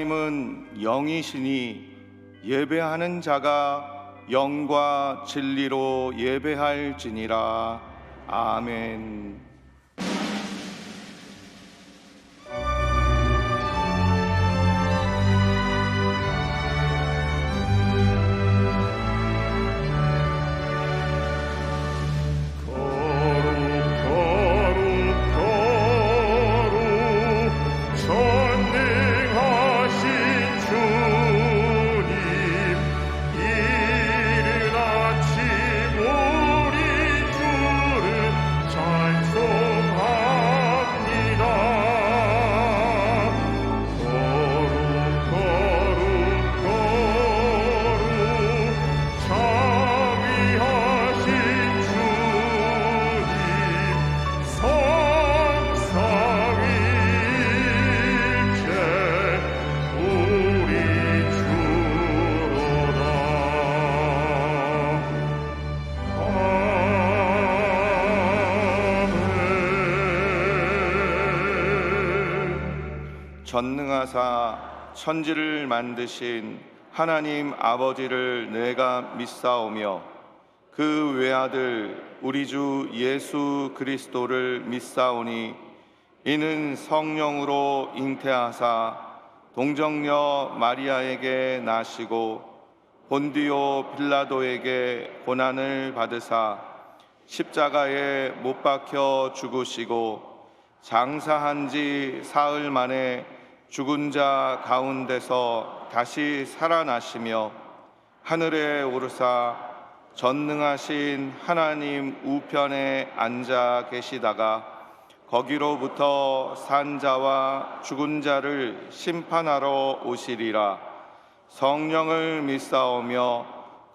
하나님은 영이시니 예배하는 자가 영과 진리로 예배할지니라. 아멘. 전능하사 천지를 만드신 하나님 아버지를 내가 믿사오며 그 외아들 우리 주 예수 그리스도를 믿사오니 이는 성령으로 잉태하사 동정녀 마리아에게 나시고 본디오 빌라도에게 고난을 받으사 십자가에 못 박혀 죽으시고 장사한 지 사흘 만에 죽은 자 가운데서 다시 살아나시며 하늘에 오르사 전능하신 하나님 우편에 앉아 계시다가 거기로부터 산 자와 죽은 자를 심판하러 오시리라. 성령을 믿사오며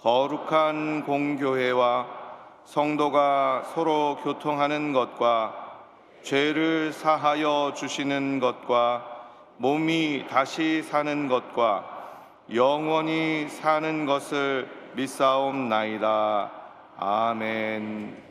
거룩한 공교회와 성도가 서로 교통하는 것과 죄를 사하여 주시는 것과 몸이 다시 사는 것과 영원히 사는 것을 믿사옵나이다. 아멘.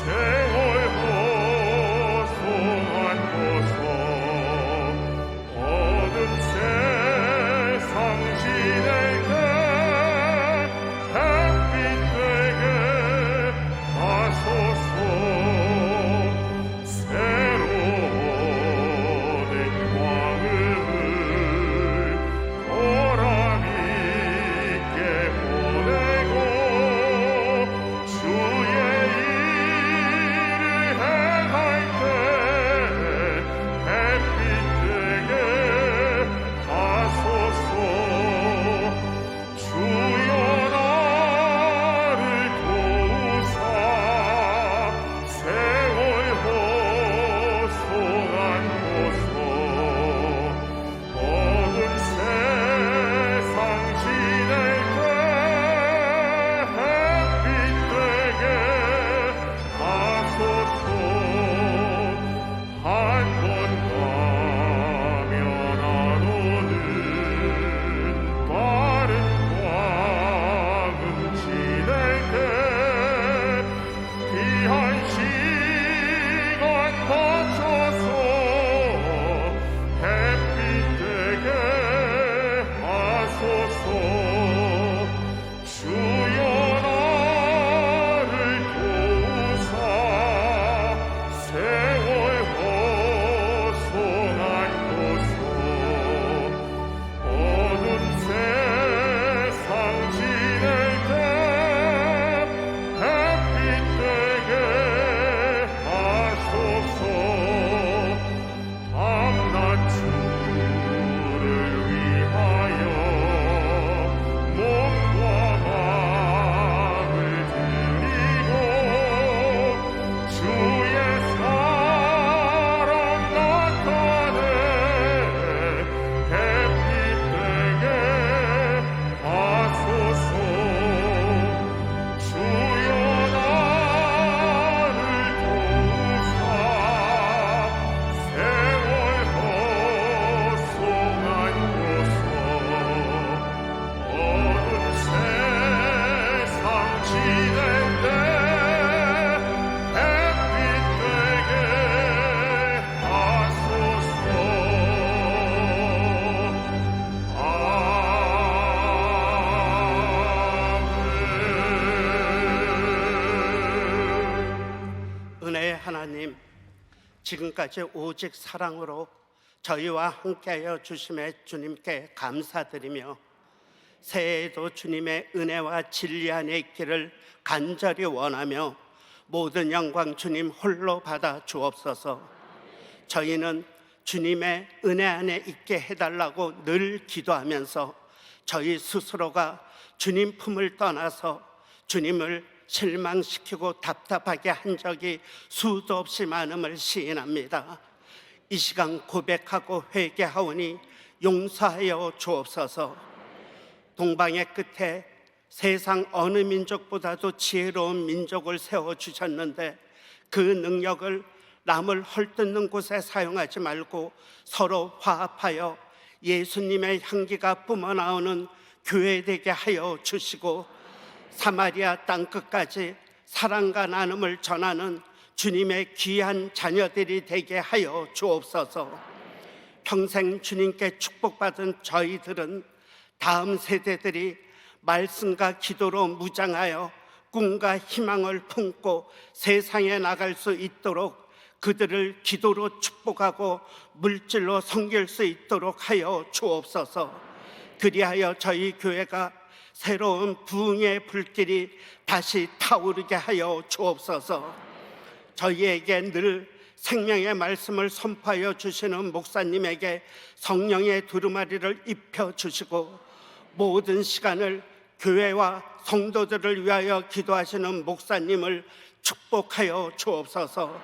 세월 호송한 고소 하나님, 지금까지 오직 사랑으로 저희와 함께하여 주심에 주님께 감사드리며 새해에도 주님의 은혜와 진리 안에 있기를 간절히 원하며 모든 영광 주님 홀로 받아 주옵소서. 저희는 주님의 은혜 안에 있게 해달라고 늘 기도하면서 저희 스스로가 주님 품을 떠나서 주님을 실망시키고 답답하게 한 적이 수도 없이 많음을 시인합니다. 이 시간 고백하고 회개하오니 용서하여 주옵소서. 동방의 끝에 세상 어느 민족보다도 지혜로운 민족을 세워주셨는데 그 능력을 남을 헐뜯는 곳에 사용하지 말고 서로 화합하여 예수님의 향기가 뿜어나오는 교회 되게 하여 주시고 사마리아 땅끝까지 사랑과 나눔을 전하는 주님의 귀한 자녀들이 되게 하여 주옵소서. 평생 주님께 축복받은 저희들은 다음 세대들이 말씀과 기도로 무장하여 꿈과 희망을 품고 세상에 나갈 수 있도록 그들을 기도로 축복하고 물질로 섬길 수 있도록 하여 주옵소서. 그리하여 저희 교회가 새로운 부흥의 불길이 다시 타오르게 하여 주옵소서. 저희에게 늘 생명의 말씀을 선포하여 주시는 목사님에게 성령의 두루마리를 입혀주시고 모든 시간을 교회와 성도들을 위하여 기도하시는 목사님을 축복하여 주옵소서.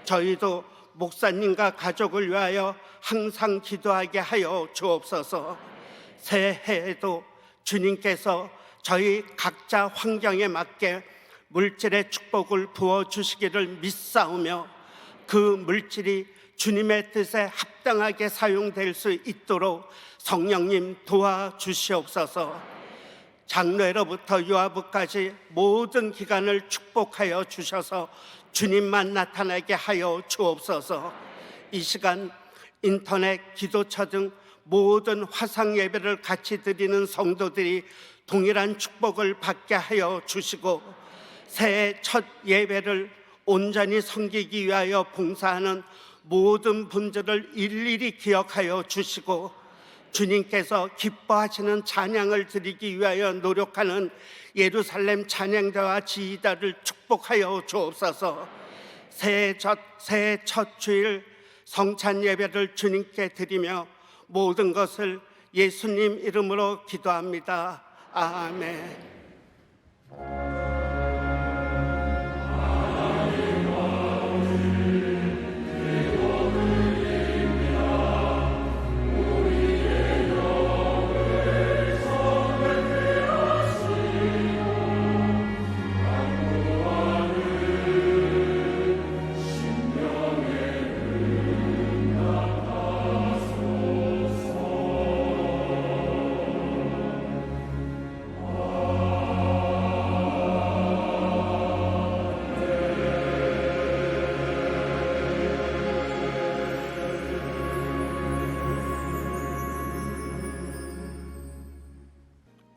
저희도 목사님과 가족을 위하여 항상 기도하게 하여 주옵소서. 새해에도 주님께서 저희 각자 환경에 맞게 물질의 축복을 부어주시기를 믿사오며 그 물질이 주님의 뜻에 합당하게 사용될 수 있도록 성령님 도와주시옵소서. 장로회로부터 유아부까지 모든 기관을 축복하여 주셔서 주님만 나타나게 하여 주옵소서. 이 시간 인터넷, 기도처 등 모든 화상 예배를 같이 드리는 성도들이 동일한 축복을 받게 하여 주시고 새해 첫 예배를 온전히 섬기기 위하여 봉사하는 모든 분들을 일일이 기억하여 주시고 주님께서 기뻐하시는 찬양을 드리기 위하여 노력하는 예루살렘 찬양대와 지휘자를 축복하여 주옵소서. 새해 첫 주일 성찬 예배를 주님께 드리며 모든 것을 예수님 이름으로 기도합니다. 아멘.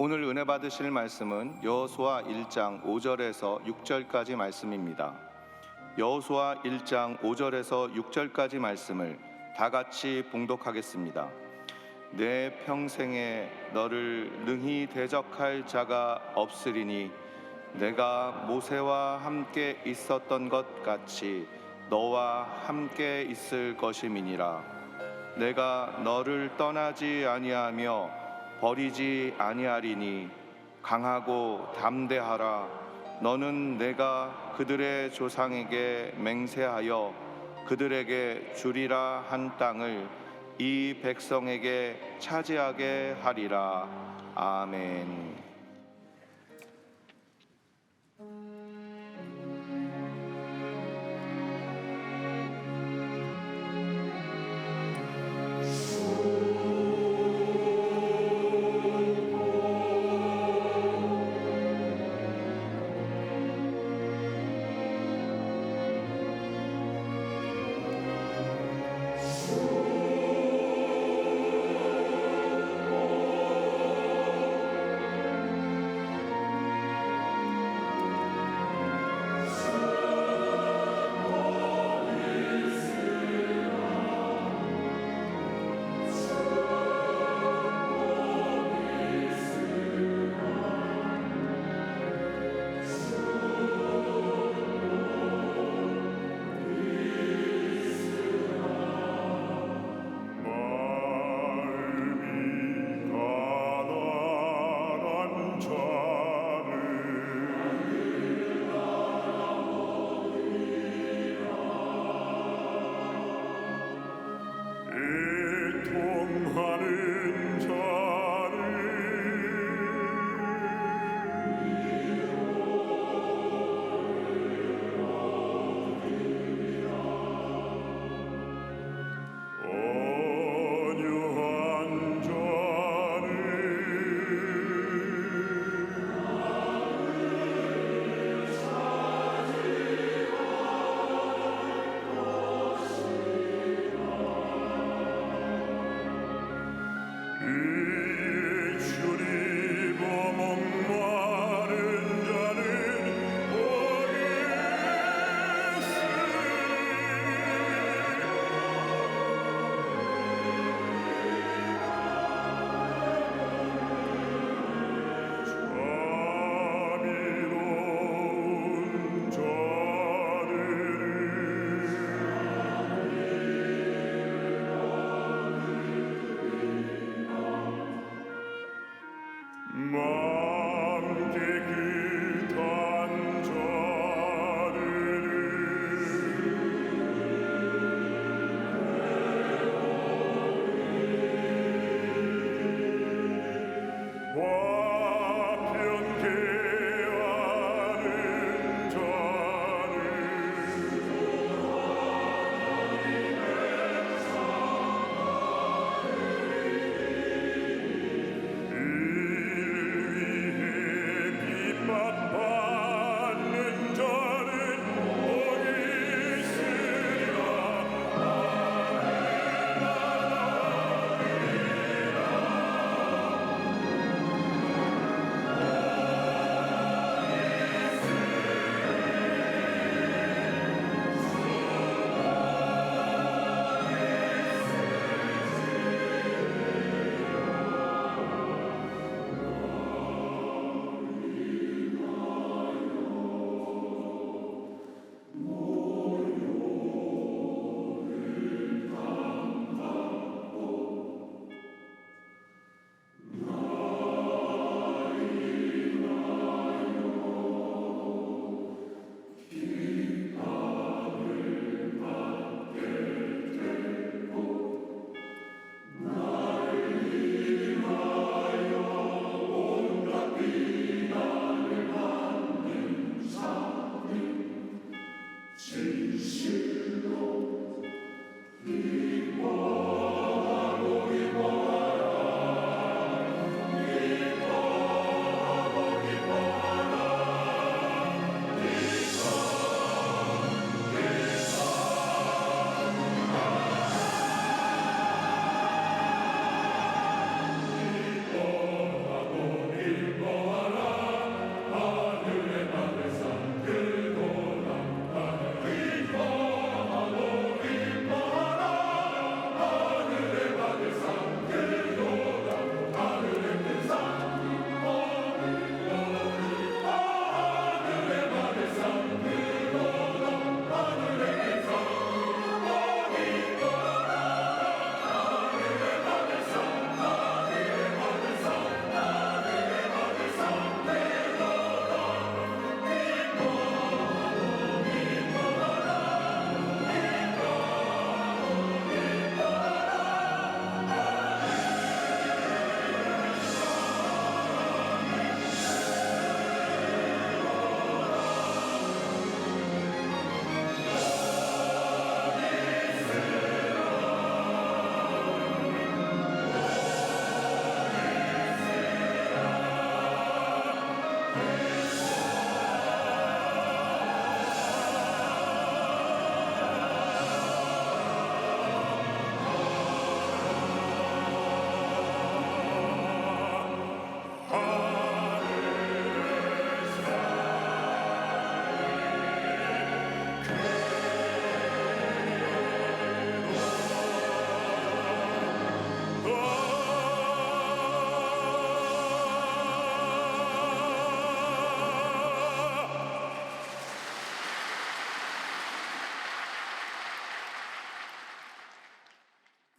오늘 은혜 받으실 말씀은 여호수아 1장 5절에서 6절까지 말씀입니다. 여호수아 1장 5절에서 6절까지 말씀을 다 같이 봉독하겠습니다. 내 평생에 너를 능히 대적할 자가 없으리니 내가 모세와 함께 있었던 것 같이 너와 함께 있을 것임이니라. 내가 너를 떠나지 아니하며 버리지 아니하리니 강하고 담대하라. 너는 내가 그들의 조상에게 맹세하여 그들에게 주리라 한 땅을 이 백성에게 차지하게 하리라. 아멘.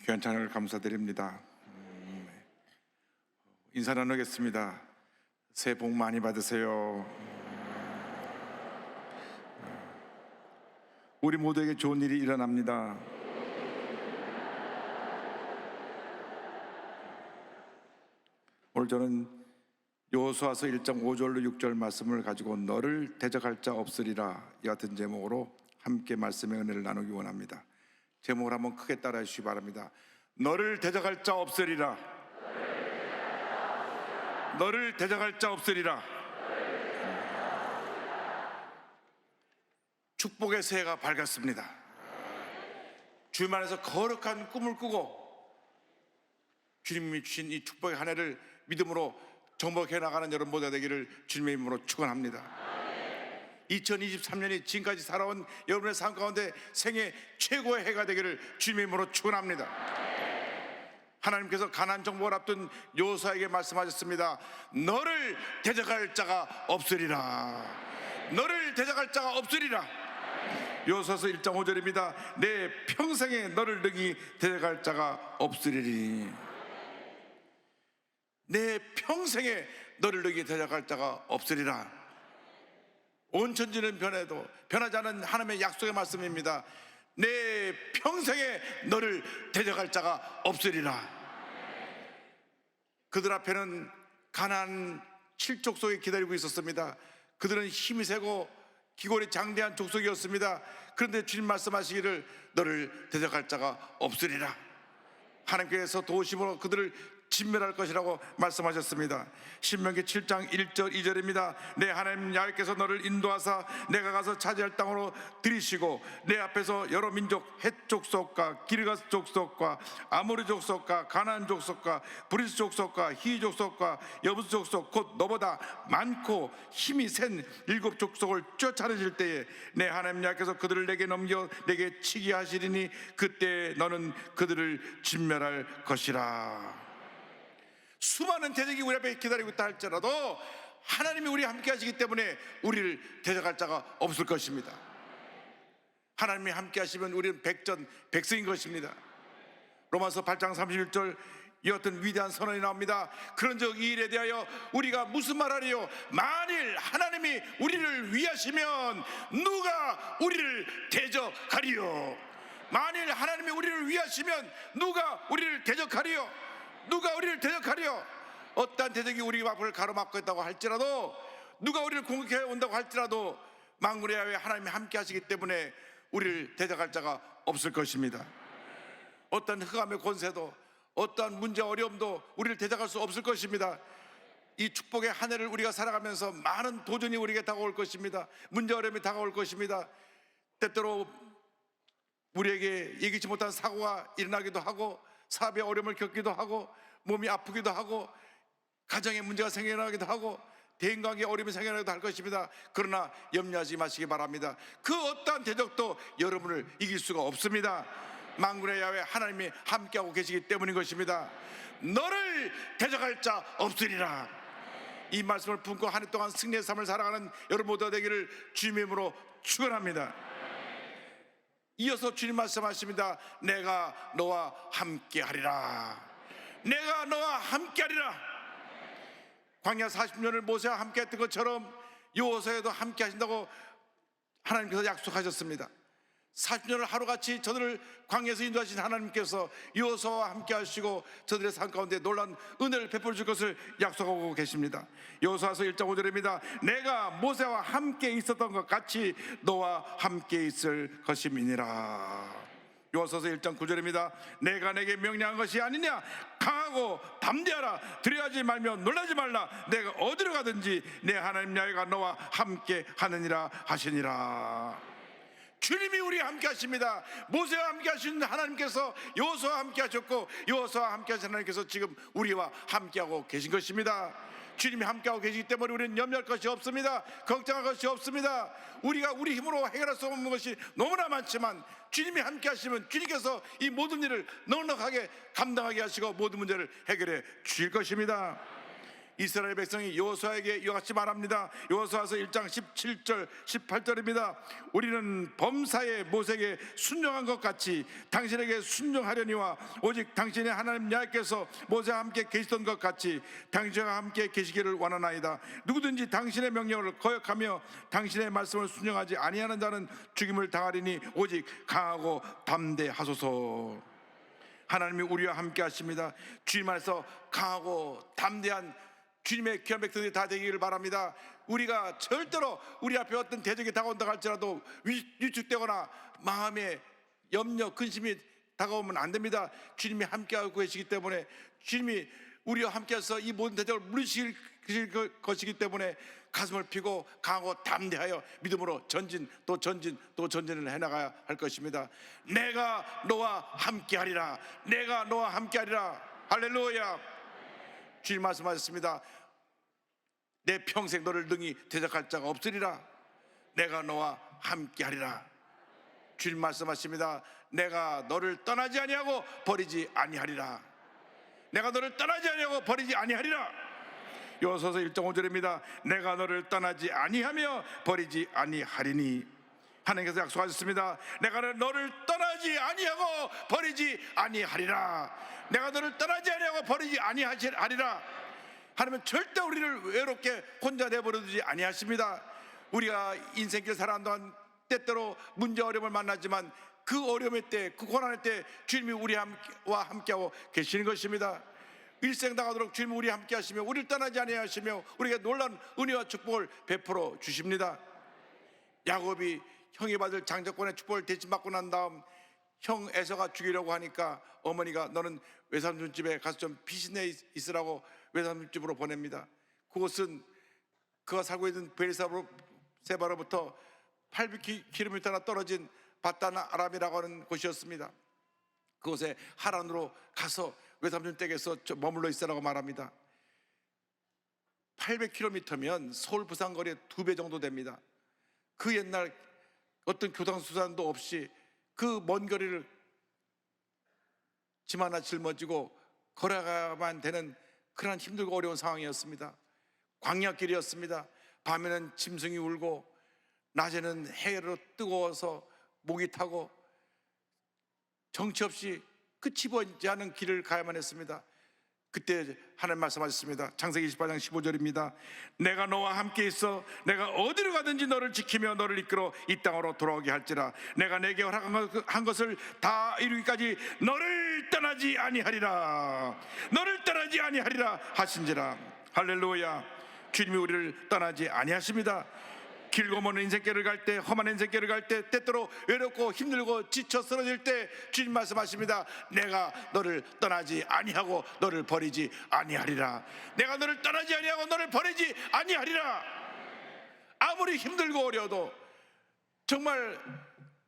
귀한 찬양을 감사드립니다. 인사 나누겠습니다. 새해 복 많이 받으세요. 우리 모두에게 좋은 일이 일어납니다. 오늘 저는 여호수아서 1장 5절로 6절 말씀을 가지고 너를 대적할 자 없으리라 이 같은 제목으로 함께 말씀의 은혜를 나누기 원합니다. 제목을 한번 크게 따라해 주시기 바랍니다. 너를 대적할 자 없으리라. 너를 대적할 자 없으리라. 축복의 새해가 밝았습니다. 주님안에서 거룩한 꿈을 꾸고 주님이 주신 이 축복의 한 해를 믿음으로 정복해 나가는 여러분 모두가 되기를 주님의 이름으로 축원합니다. 2023년이 지금까지 살아온 여러분의 삶 가운데 생애 최고의 해가 되기를 주님의 이름으로 축원합니다. 하나님께서 가나안 정복을 앞둔 여호수아에게 말씀하셨습니다. 너를 대적할 자가 없으리라. 너를 대적할 자가 없으리라. 여호수아서 1장 5절입니다. 내 평생에 너를 능히 대적할 자가 없으리니. 내 평생에 너를 능히 대적할 자가 없으리라. 온 천지는 변해도 변하지 않은 하나님의 약속의 말씀입니다. 내 평생에 너를 대적할 자가 없으리라. 그들 앞에는 가나안 7족속이 기다리고 있었습니다. 그들은 힘이 세고 기골이 장대한 족속이었습니다. 그런데 주님 말씀하시기를 너를 대적할 자가 없으리라. 하나님께서 도우심으로 그들을 진멸할 것이라고 말씀하셨습니다. 신명기 7장 1절 2절입니다. 내 하나님 야훼께서 너를 인도하사 내가 가서 차지할 땅으로 들이시고 내 앞에서 여러 민족 헷 족속과 기르가스 족속과 아모리 족속과 가나안 족속과 브리스 족속과 히 족속과 여부스 족속 곧 너보다 많고 힘이 센 7 족속을 쫓아내실 때에 내 하나님 야훼께서 그들을 내게 넘겨 내게 치게 하시리니 그때 너는 그들을 진멸할 것이라. 수많은 대적이 우리 앞에 기다리고 있다 할지라도 하나님이 우리와 함께 하시기 때문에 우리를 대적할 자가 없을 것입니다. 하나님이 함께 하시면 우리는 백전백승인 것입니다. 로마서 8장 31절 이 어떤 위대한 선언이 나옵니다. 그런즉 이 일에 대하여 우리가 무슨 말하리요? 만일 하나님이 우리를 위하시면 누가 우리를 대적하리요? 만일 하나님이 우리를 위하시면 누가 우리를 대적하리요? 누가 우리를 대적하리요? 어떠한 대적이 우리 앞을 가로막고 있다고 할지라도 누가 우리를 공격해 온다고 할지라도 만군의 야훼 하나님이 함께 하시기 때문에 우리를 대적할 자가 없을 것입니다. 어떠한 흑암의 권세도 어떠한 문제 어려움도 우리를 대적할 수 없을 것입니다. 이 축복의 한 해를 우리가 살아가면서 많은 도전이 우리에게 다가올 것입니다. 문제 어려움이 다가올 것입니다. 때때로 우리에게 예기치 못한 사고가 일어나기도 하고 사업의 어려움을 겪기도 하고 몸이 아프기도 하고 가정에 문제가 생겨나기도 하고 대인관계에 어려움이 생겨나기도 할 것입니다. 그러나 염려하지 마시기 바랍니다. 그 어떠한 대적도 여러분을 이길 수가 없습니다. 만군의 야훼 하나님이 함께하고 계시기 때문인 것입니다. 너를 대적할 자 없으리라. 이 말씀을 품고 한 해 동안 승리의 삶을 살아가는 여러분 모두가 되기를 주님의 이름으로 축원합니다. 이어서 주님 말씀하십니다. 내가 너와 함께하리라. 내가 너와 함께하리라. 광야 40년을 모세와 함께했던 것처럼 여호수아에도 함께하신다고 하나님께서 약속하셨습니다. 40년을 하루같이 저들을 광야에서 인도하신 하나님께서 여호수아와 함께 하시고 저들의 삶 가운데 놀라운 은혜를 베풀어 줄 것을 약속하고 계십니다. 여호수아서 1장 5절입니다. 내가 모세와 함께 있었던 것 같이 너와 함께 있을 것임이니라. 여호수아서 1장 9절입니다. 내가 내게 명령한 것이 아니냐? 강하고 담대하라. 두려워하지 말며 놀라지 말라. 내가 어디로 가든지 내 하나님 야훼가 너와 함께 하느니라 하시니라. 주님이 우리와 함께 하십니다. 모세와 함께 하신 하나님께서 여호수아와 함께 하셨고 여호수아와 함께 하신 하나님께서 지금 우리와 함께하고 계신 것입니다. 주님이 함께하고 계시기 때문에 우리는 염려할 것이 없습니다. 걱정할 것이 없습니다. 우리가 우리 힘으로 해결할 수 없는 것이 너무나 많지만 주님이 함께 하시면 주님께서 이 모든 일을 넉넉하게 감당하게 하시고 모든 문제를 해결해 주실 것입니다. 이스라엘 백성이 여호수아에게 이와 같이 말합니다. 여호수아서 1장 17절 18절입니다. 우리는 범사에 모세에게 순종한 것 같이 당신에게 순종하려니와 오직 당신의 하나님 여호와께서 모세와 함께 계시던 것 같이 당신과 함께 계시기를 원하나이다. 누구든지 당신의 명령을 거역하며 당신의 말씀을 순종하지 아니하는 자는 죽임을 당하리니 오직 강하고 담대하소서. 하나님이 우리와 함께 하십니다. 주님 안에서 강하고 담대한 주님의 귀한 백성들이 다 되기를 바랍니다. 우리가 절대로 우리 앞에 어떤 대적이 다가온다 할지라도 위축되거나 마음에 염려, 근심이 다가오면 안 됩니다. 주님이 함께하고 계시기 때문에, 주님이 우리와 함께해서 이 모든 대적을 물리칠 것이기 때문에 가슴을 피고 강하고 담대하여 믿음으로 전진 또 전진 또 전진을 해나가야 할 것입니다. 내가 너와 함께하리라. 내가 너와 함께하리라. 할렐루야. 주님 말씀하셨습니다. 내 평생 너를 능히 대적할 자가 없으리라. 내가 너와 함께하리라. 주님 말씀하십니다. 내가 너를 떠나지 아니하고 버리지 아니하리라. 내가 너를 떠나지 아니하고 버리지 아니하리라. 여호수아서 1장 5절입니다. 내가 너를 떠나지 아니하며 버리지 아니하리니. 하나님께서 약속하셨습니다. 내가 너를 떠나지 아니하고 버리지 아니하리라. 내가 너를 떠나지 아니하고 버리지 아니하리라. 하나님은 절대 우리를 외롭게 혼자 내버려두지 아니하십니다. 우리가 인생길 살아가는 동안 때때로 문제 어려움을 만나지만 그 어려움의 때, 그 고난의 때 주님이 우리와 함께하고 계시는 것입니다. 일생 당하도록 주님이 우리와 함께 하시며 우리를 떠나지 아니하시며 우리에게 놀라운 은혜와 축복을 베풀어 주십니다. 야곱이 형이 받을 장자권의 축복을 대신 받고 난 다음 형 에서가 죽이려고 하니까 어머니가 너는 외삼촌 집에 가서 좀 피신해 있으라고 외삼촌 집으로 보냅니다. 그곳은 그가 살고 있는 베르세바로부터 800km나 떨어진 바단 아람이라고 하는 곳이었습니다. 그곳에 하란으로 가서 외삼촌 댁에서 머물러 있으라고 말합니다. 800km면 서울 부산 거리의 2배 정도 됩니다. 그 옛날 어떤 교통수단도 없이 그 먼 거리를 짐 하나 짊어지고 걸어가야만 되는 그런 힘들고 어려운 상황이었습니다. 광야길이었습니다. 밤에는 짐승이 울고 낮에는 해로 뜨거워서 목이 타고 정치 없이 끝이 보이지 않은 길을 가야만 했습니다. 그때 하나님 말씀하셨습니다. 창세기 28장 15절입니다. 내가 너와 함께 있어 내가 어디로 가든지 너를 지키며 너를 이끌어 이 땅으로 돌아오게 할지라. 내가 내게 허락한 것을 다 이루기까지 너를 떠나지 아니하리라. 너를 떠나지 아니하리라 하신지라. 할렐루야. 주님이 우리를 떠나지 아니하십니다. 길고 먼 인생길을 갈 때, 험한 인생길을 갈 때, 때때로 외롭고 힘들고 지쳐 쓰러질 때 주님 말씀하십니다. 내가 너를 떠나지 아니하고 너를 버리지 아니하리라. 내가 너를 떠나지 아니하고 너를 버리지 아니하리라. 아무리 힘들고 어려워도 정말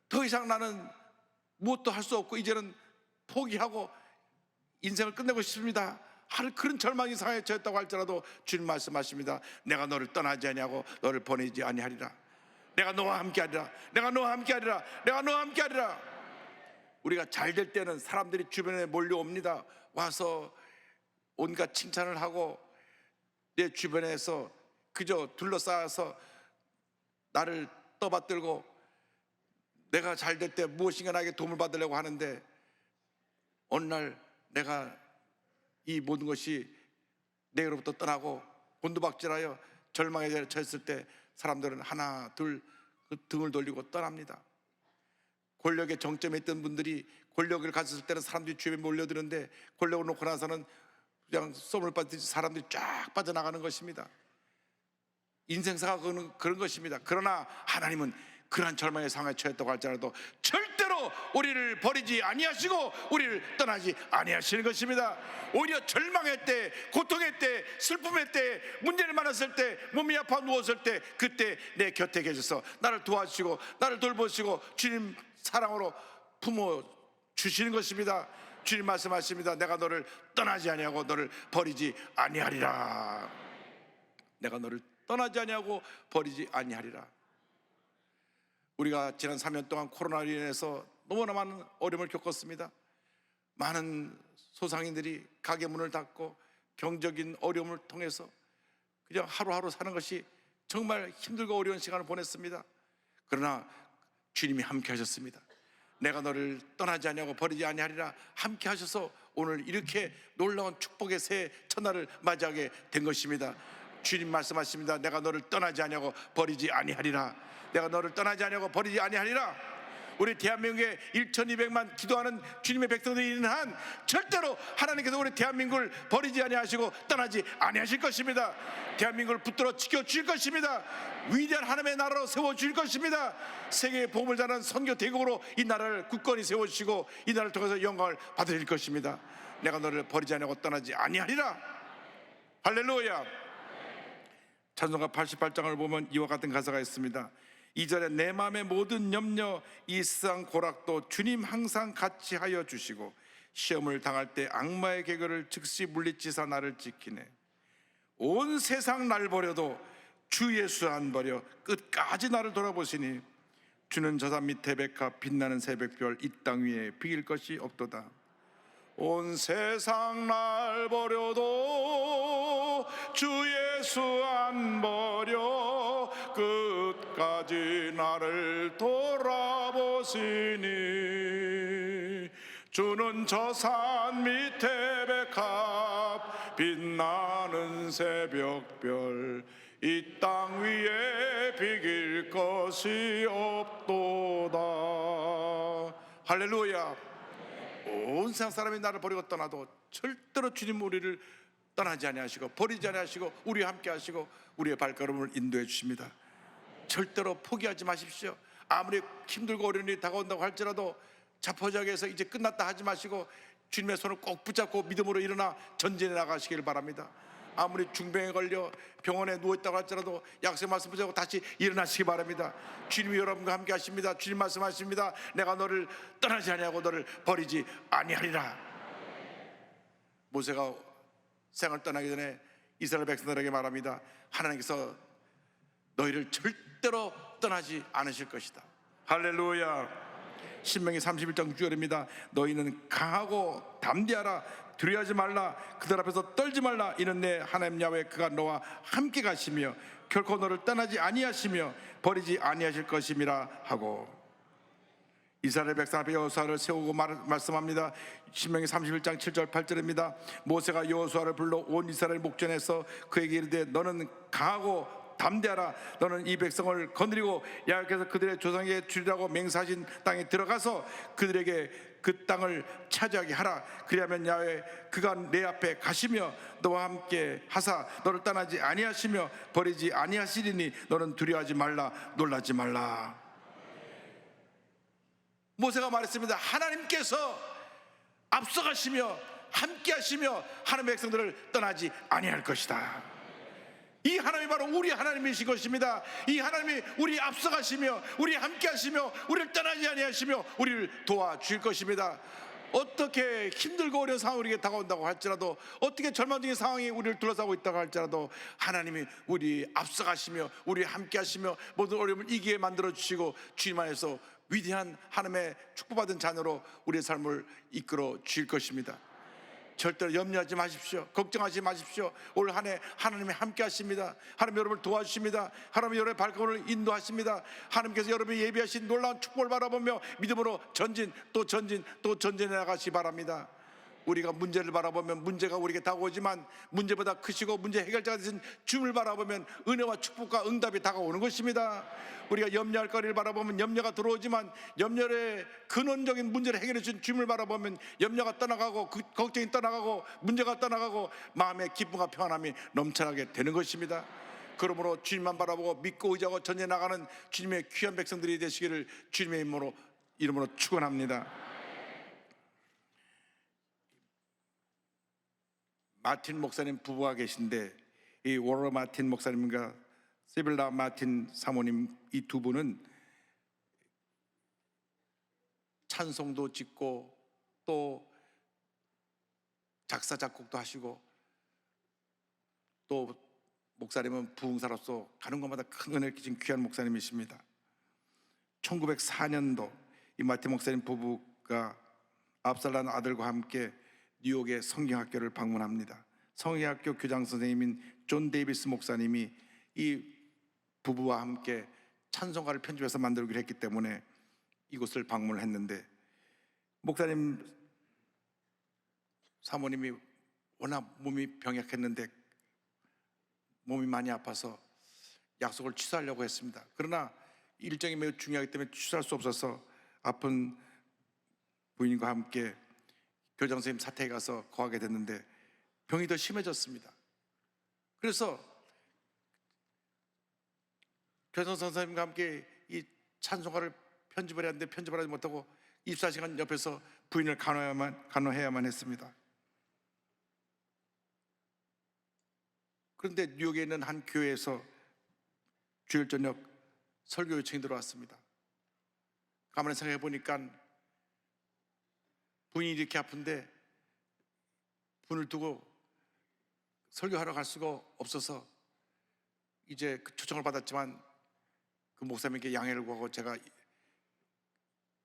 더 이상 나는 무엇도 할 수 없고 이제는 포기하고 인생을 끝내고 싶습니다 하는 그런 절망이 상하에 처했다고 할지라도 주님 말씀하십니다. 내가 너를 떠나지 아니하고 너를 보내지 아니하리라. 내가 너와 함께하리라. 내가 너와 함께하리라. 내가 너와 함께하리라. 우리가 잘 될 때는 사람들이 주변에 몰려옵니다. 와서 온갖 칭찬을 하고 내 주변에서 그저 둘러싸여서 나를 떠받들고 내가 잘 될 때 무엇인가 나에게 도움을 받으려고 하는데, 어느 날 내가 이 모든 것이 내게로부터 떠나고 곤두박질하여 절망에 처했을 때 사람들은 하나 둘 등을 돌리고 떠납니다. 권력의 정점에 있던 분들이 권력을 가졌을 때는 사람들이 주변에 몰려드는데 권력을 놓고 나서는 그냥 쏘물 빠지듯이 사람들이 쫙 빠져나가는 것입니다. 인생사가 그런 것입니다. 그러나 하나님은 그러한 절망의 상황에 처했다고 할지라도 절대로 우리를 버리지 아니하시고 우리를 떠나지 아니하시는 것입니다. 오히려 절망의 때, 고통의 때, 슬픔의 때, 문제를 만났을 때, 몸이 아파 누웠을 때 그때 내 곁에 계셔서 나를 도와주시고 나를 돌보시고 주님 사랑으로 품어 주시는 것입니다. 주님 말씀하십니다. 내가 너를 떠나지 아니하고 너를 버리지 아니하리라. 내가 너를 떠나지 아니하고 버리지 아니하리라. 우리가 지난 3년 동안 코로나로 인해서 너무나 많은 어려움을 겪었습니다. 많은 소상인들이 가게 문을 닫고 경적인 어려움을 통해서 그냥 하루하루 사는 것이 정말 힘들고 어려운 시간을 보냈습니다. 그러나 주님이 함께 하셨습니다. 내가 너를 떠나지 아니하고 버리지 아니하리라 함께 하셔서 오늘 이렇게 놀라운 축복의 새 첫날을 맞이하게 된 것입니다. 주님 말씀하십니다. 내가 너를 떠나지 아니하고 버리지 아니하리라. 내가 너를 떠나지 아니하고 버리지 아니하리라. 우리 대한민국에 1200만 기도하는 주님의 백성들이 있는 한 절대로 하나님께서 우리 대한민국을 버리지 아니하시고 떠나지 아니하실 것입니다. 대한민국을 붙들어 지켜주실 것입니다. 위대한 하나님의 나라로 세워주실 것입니다. 세계의 복음을 전하는 선교 대국으로 이 나라를 굳건히 세워주시고 이 나라를 통해서 영광을 받으실 것입니다. 내가 너를 버리지 아니하고 떠나지 아니하리라. 할렐루야. 찬송가 88장을 보면 이와 같은 가사가 있습니다. 2절에 내 마음의 모든 염려 이 세상 고락도 주님 항상 같이 하여 주시고 시험을 당할 때 악마의 계교를 즉시 물리치사 나를 지키네. 온 세상 날 버려도 주 예수 안 버려 끝까지 나를 돌아보시니 주는 저산 밑에 백합 빛나는 새벽별 이 땅 위에 비길 것이 없도다. 온 세상 날 버려도 주 예수 안 버려 끝까지 나를 돌아보시니 주는 저 산 밑에 백합 빛나는 새벽별 이 땅 위에 비길 것이 없도다. 할렐루야. 온 세상 사람이 나를 버리고 떠나도 절대로 주님 우리를 떠나지 아니하시고 버리지 아니하시고 우리와 함께 하시고 우리의 발걸음을 인도해 주십니다. 절대로 포기하지 마십시오. 아무리 힘들고 어려운 일이 다가온다고 할지라도 자포자기해서 이제 끝났다 하지 마시고 주님의 손을 꼭 붙잡고 믿음으로 일어나 전진해 나가시기를 바랍니다. 아무리 중병에 걸려 병원에 누워있다고 할지라도 약속의 말씀 붙잡고 다시 일어나시기 바랍니다. 주님이 여러분과 함께 하십니다. 주님 말씀하십니다. 내가 너를 떠나지 아니하고 너를 버리지 아니하리라. 모세가 생을 떠나기 전에 이스라엘 백성들에게 말합니다. 하나님께서 너희를 절대로 떠나지 않으실 것이다. 할렐루야. 신명기 31장 6절입니다. 너희는 강하고 담대하라. 두려워하지 말라. 그들 앞에서 떨지 말라. 이는 내 하나님 야훼 그가 너와 함께 가시며 결코 너를 떠나지 아니하시며 버리지 아니하실 것임이라 하고 이스라엘 백성 앞에 여호수아를 세우고 말씀합니다. 신명기 31장 7절 8절입니다. 모세가 여호수아를 불러 온 이스라엘 목전에서 그에게 이르되 너는 강하고 담대하라. 너는 이 백성을 거느리고 야훼께서 그들의 조상에게 주리라고 맹세하신 땅에 들어가서 그들에게 그 땅을 차지하게 하라. 그리하면 야훼 그가 내 앞에 가시며 너와 함께 하사 너를 떠나지 아니하시며 버리지 아니하시리니 너는 두려워하지 말라. 놀라지 말라. 모세가 말했습니다. 하나님께서 앞서가시며 함께 하시며 하나님의 백성들을 떠나지 아니할 것이다. 이 하나님이 바로 우리 하나님이신 것입니다. 이 하나님이 우리 앞서가시며 우리 함께 하시며 우리를 떠나지 아니하시며 우리를 도와줄 것입니다. 어떻게 힘들고 어려운 상황이 우리에게 다가온다고 할지라도 어떻게 절망적인 상황이 우리를 둘러싸고 있다고 할지라도 하나님이 우리 앞서가시며 우리 함께 하시며 모든 어려움을 이기게 만들어주시고 주님 안에서 위대한 하나님의 축복받은 자녀로 우리의 삶을 이끌어 주실 것입니다. 절대로 염려하지 마십시오. 걱정하지 마십시오. 올 한 해 하나님이 함께 하십니다. 하나님 여러분을 도와주십니다. 하나님 여러분의 발걸음을 인도하십니다. 하나님께서 여러분이 예비하신 놀라운 축복을 바라보며 믿음으로 전진 또 전진 또 전진해 나가시 바랍니다. 우리가 문제를 바라보면 문제가 우리에게 다가오지만 문제보다 크시고 문제 해결자가 되신 주님을 바라보면 은혜와 축복과 응답이 다가오는 것입니다. 우리가 염려할 거리를 바라보면 염려가 들어오지만 염려의 근원적인 문제를 해결해 주신 주님을 바라보면 염려가 떠나가고 걱정이 떠나가고 문제가 떠나가고 마음의 기쁨과 평안함이 넘쳐나게 되는 것입니다. 그러므로 주님만 바라보고 믿고 의지하고 전진해 나가는 주님의 귀한 백성들이 되시기를 주님의 이름으로 축원합니다. 마틴 목사님 부부가 계신데 이 워러 마틴 목사님과 시빌라 마틴 사모님 이 두 분은 찬송도 짓고 또 작사 작곡도 하시고 또 목사님은 부흥사로서 가는 곳마다 큰 은혜를 끼친 귀한 목사님이십니다. 1904년도 이 마틴 목사님 부부가 9살 난 아들과 함께 뉴욕의 성경학교를 방문합니다. 성의학교 교장 선생님인 존 데이비스 목사님이 이 부부와 함께 찬송가를 편집해서 만들기로 했기 때문에 이곳을 방문을 했는데, 목사님 사모님이 워낙 몸이 병약했는데 몸이 많이 아파서 약속을 취소하려고 했습니다. 그러나 일정이 매우 중요하기 때문에 취소할 수 없어서 아픈 부인과 함께 교장 선생님 사택에 가서 거하게 됐는데 병이 더 심해졌습니다. 그래서 교장 선생님과 함께 이 찬송가를 편집을 해야 하는데 편집을 하지 못하고 24시간 옆에서 부인을 간호해야만 했습니다. 그런데 뉴욕에 있는 한 교회에서 주일 저녁 설교 요청이 들어왔습니다. 가만히 생각해 보니까 부인이 이렇게 아픈데 분을 두고 설교하러 갈 수가 없어서 이제 그 초청을 받았지만 그 목사님께 양해를 구하고 제가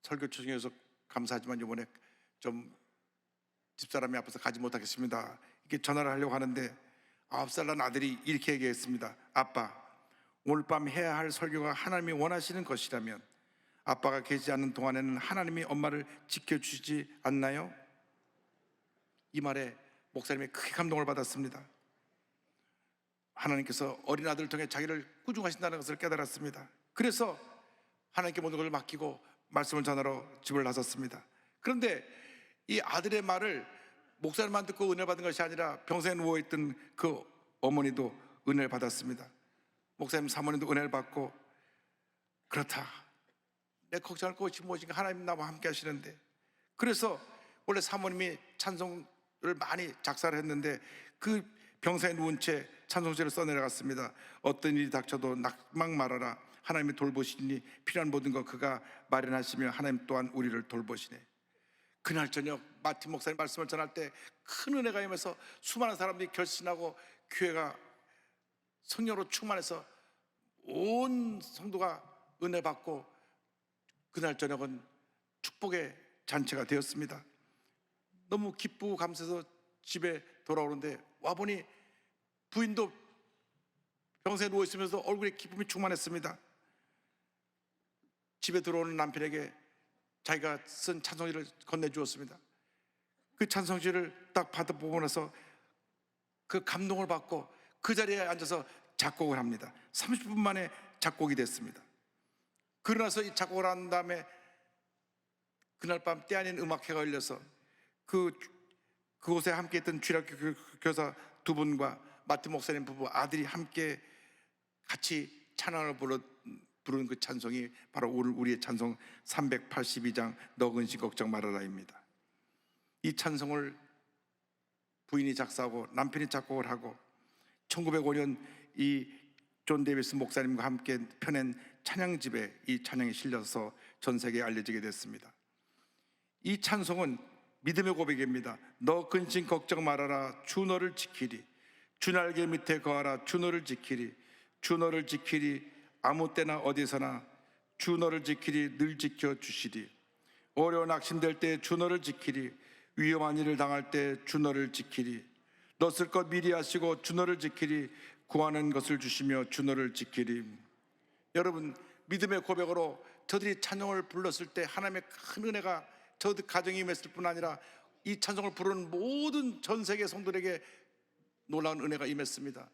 설교 초청해서 감사하지만 이번에 좀 집사람이 아파서 가지 못하겠습니다. 이렇게 전화를 하려고 하는데 9살 난 아들이 이렇게 얘기했습니다. 아빠, 오늘 밤 해야 할 설교가 하나님이 원하시는 것이라면 아빠가 계시지 않는 동안에는 하나님이 엄마를 지켜주시지 않나요? 이 말에 목사님이 크게 감동을 받았습니다. 하나님께서 어린 아들을 통해 자기를 꾸중하신다는 것을 깨달았습니다. 그래서 하나님께 모든 것을 맡기고 말씀을 전하러 집을 나섰습니다. 그런데 이 아들의 말을 목사님만 듣고 은혜 받은 것이 아니라 병상에 누워있던 그 어머니도 은혜를 받았습니다. 목사님 사모님도 은혜를 받고, 그렇다, 내 걱정할 것이 무엇인가, 하나님 나와 함께 하시는데. 그래서 원래 사모님이 찬송을 많이 작사를 했는데 그 병상에 누운 채 찬송시를 써내려갔습니다. 어떤 일이 닥쳐도 낙망 말아라, 하나님이 돌보시니 필요한 모든 것 그가 마련하시며 하나님 또한 우리를 돌보시네. 그날 저녁 마틴 목사님 말씀을 전할 때 큰 은혜가 임해서 수많은 사람들이 결신하고 교회가 성령으로 충만해서 온 성도가 은혜 받고 그날 저녁은 축복의 잔치가 되었습니다. 너무 기쁘고 감사해서 집에 돌아오는데 와보니 부인도 병상에 누워있으면서 얼굴에 기쁨이 충만했습니다. 집에 들어오는 남편에게 자기가 쓴 찬송지를 건네주었습니다. 그 찬송지를 딱 받아보고 나서 그 감동을 받고 그 자리에 앉아서 작곡을 합니다. 30분 만에 작곡이 됐습니다. 그러나서 이 작곡을 한 다음에 그날 밤 때 아닌 음악회가 열려서 그곳에 함께 있던 주일학교 교사 두 분과 마틴 목사님 부부 아들이 함께 같이 찬양을 부르는 그 찬송이 바로 오늘 우리의 찬송 382장 너 근심 걱정 말아라입니다. 이 찬송을 부인이 작사하고 남편이 작곡을 하고 1905년 이 존 데이비스 목사님과 함께 펴낸 찬양집에 이 찬양이 실려서 전 세계에 알려지게 됐습니다. 이 찬송은 믿음의 고백입니다. 너 근심 걱정 말아라, 주 너를 지키리. 주 날개 밑에 거하라, 주 너를 지키리. 주 너를 지키리, 아무 때나 어디서나 주 너를 지키리, 늘 지켜주시리. 어려운 낙심될 때 주 너를 지키리. 위험한 일을 당할 때 주 너를 지키리. 너 쓸 것 미리 하시고 주 너를 지키리. 구하는 것을 주시며 주 너를 지키리. 여러분, 믿음의 고백으로 저들이 찬송을 불렀을 때 하나님의 큰 은혜가 저들 가정에 임했을 뿐 아니라 이 찬송을 부르는 모든 전 세계 성도들에게 놀라운 은혜가 임했습니다.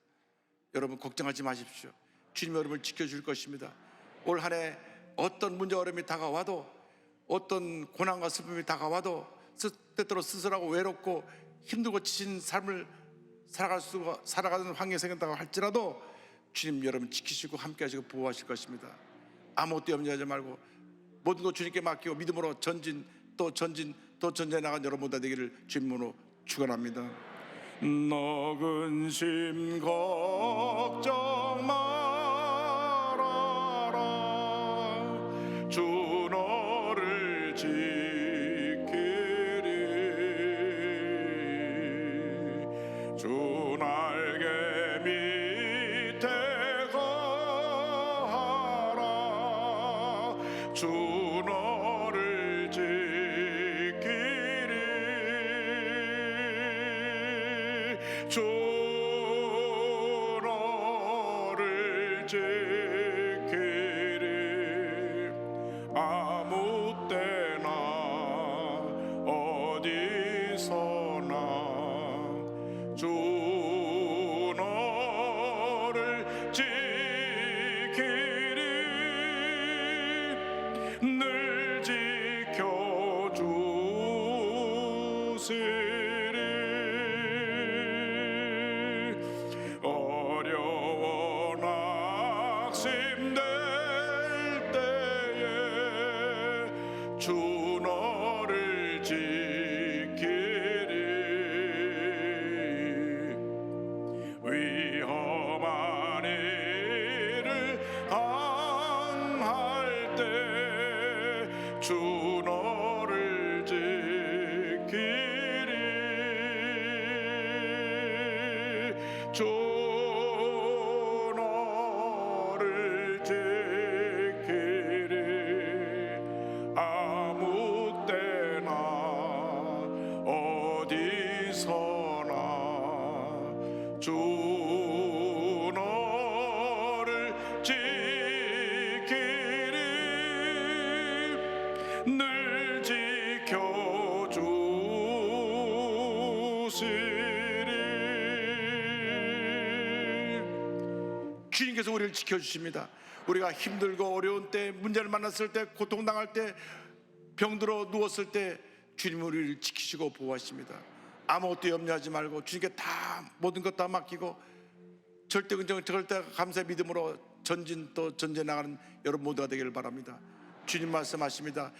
여러분 걱정하지 마십시오. 주님이 여러분을 지켜줄 것입니다. 올 한 해 어떤 문제 어려움이 다가와도, 어떤 고난과 슬픔이 다가와도 때때로 쓸쓸하고 외롭고 힘들고 지친 삶을 살아가는 환경이 생긴다고 할지라도 주님 여러분 지키시고 함께 하시고 보호하실 것입니다. 아무것도 염려하지 말고 모든 것 주님께 맡기고 믿음으로 전진 또 전진해 나간 여러분 다 되기를 주님으로 축원합니다. 너 근심 걱정 말아라, 주 너를 지키리. 주 날개 밑에 거하라, 주 너를 지키리. 주 너를 지키리 아무 때나 어디서나 주 너를 지키리 늘 지켜주시리 어려워 낙심될 때에 주 너를 지키리 위험한 일을 당할 때 주 너를 지키리 주 너를 지키리 아무 때나 어디서나 주 너를 지키리 늘 지켜주시리 주님께서 우리를 지켜주십니다. 우리가 힘들고 어려운 때, 문제를 만났을 때, 고통당할 때, 병들어 누웠을 때 주님은 우리를 지키시고 보호하십니다. 아무것도 염려하지 말고 주님께 다 모든 것 다 맡기고 절대 긍정 절대 감사의 믿음으로 전진 또 전제 나가는 여러분 모두가 되기를 바랍니다. 주님 말씀하십니다.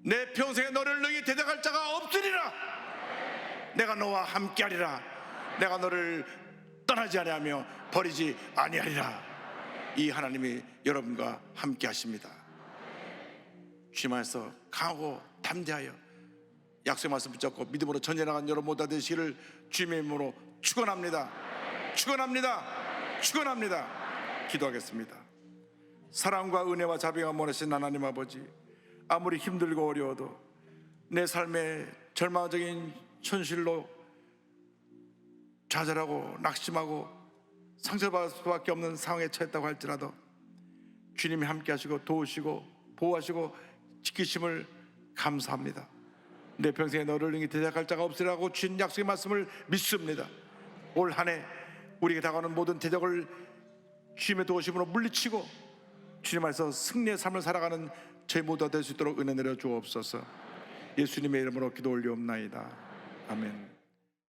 내 평생에 너를 능히 대적할 자가 없으리라. 내가 너와 함께하리라. 내가 너를 떠나지 아니하며 버리지 아니하리라. 이 하나님이 여러분과 함께하십니다. 주님 안에서 강하고 담대하여 약속의 말씀 붙잡고 믿음으로 전해 나간 여러분 모두 되시기를 주님의 이름으로 축원합니다. 축원합니다. 축원합니다. 기도하겠습니다. 사랑과 은혜와 자비가 원하신 하나님 아버지, 아무리 힘들고 어려워도 내 삶의 절망적인 현실로 좌절하고 낙심하고 상처받을 수밖에 없는 상황에 처했다고 할지라도 주님이 함께 하시고 도우시고 보호하시고 지키심을 감사합니다. 내 평생에 너를 능히 대적할 자가 없으리라고 주신 약속의 말씀을 믿습니다. 올 한 해 우리에게 다가오는 모든 대적을 주님의 도우심으로 물리치고 주님 안에서 승리의 삶을 살아가는 저희 모두가 될 수 있도록 은혜 내려 주옵소서. 예수님의 이름으로 기도 올리옵나이다. 아멘.